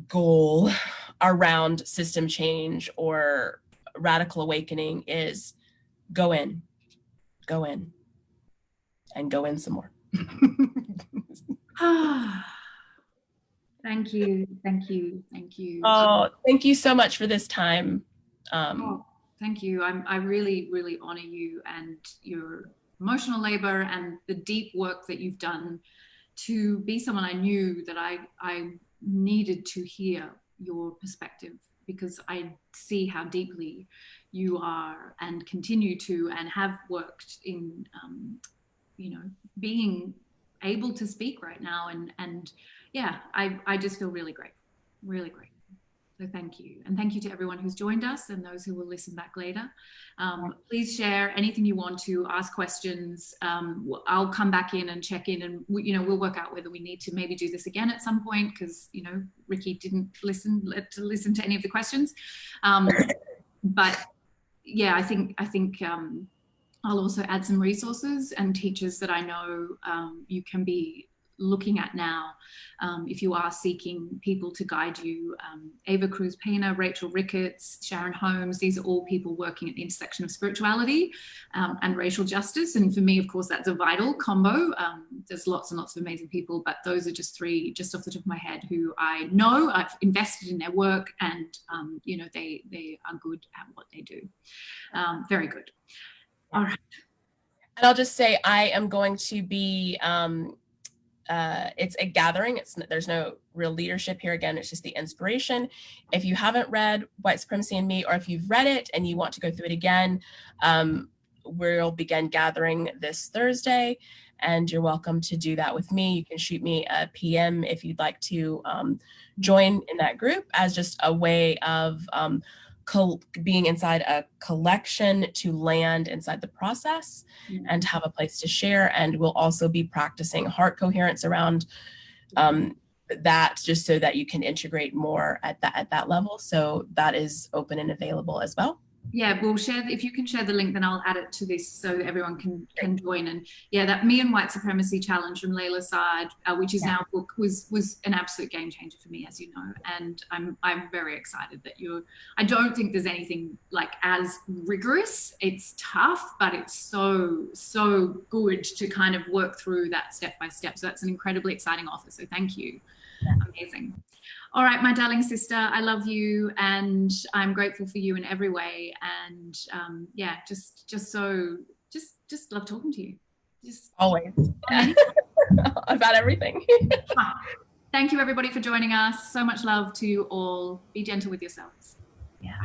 goal around system change or radical awakening is. Go in, and go in some more. Thank you. Oh, thank you so much for this time. Thank you. I really, really honor you and your emotional labor and the deep work that you've done to be someone I knew that I needed to hear your perspective, because I see how deeply you are and continue to and have worked in, being able to speak right now. And yeah, I just feel really grateful, really grateful. So thank you. And thank you to everyone who's joined us and those who will listen back later. Please share anything you want to, ask questions. I'll come back in and check in, and we'll work out whether we need to maybe do this again at some point, because Ricky didn't listen to any of the questions. But yeah, I think I'll also add some resources and teachers that I know you can be looking at now if you are seeking people to guide you. Ava Cruz Pena, Rachel Ricketts, Sharon Holmes, these are all people working at the intersection of spirituality and racial justice. And for me, of course, that's a vital combo. There's lots and lots of amazing people, but those are just three just off the top of my head who I know. I've invested in their work, and they are good at what they do. Very good. All right. And I'll just say I am going to be, it's a gathering. There's no real leadership here. Again, it's just the inspiration. If you haven't read White Supremacy and Me, or if you've read it and you want to go through it again, we'll begin gathering this Thursday, and you're welcome to do that with me. You can shoot me a PM if you'd like to join in that group as just a way of being inside a collection to land inside the process and have a place to share. And we'll also be practicing heart coherence around that, just so that you can integrate more at that level. So that is open and available as well. Yeah, we'll share, if you can share the link, then I'll add it to this so that everyone can join. And yeah, that Me and White Supremacy challenge from Layla Saad, which is now a book, was an absolute game changer for me, as you know. And I'm very excited that I don't think there's anything like as rigorous. It's tough, but it's so good to kind of work through that step by step. So that's an incredibly exciting offer. So thank you. Amazing. All right, my darling sister, I love you and I'm grateful for you in every way. And yeah, just love talking to you. Just always about everything. Thank you everybody for joining us. So much love to you all. Be gentle with yourselves. Yeah.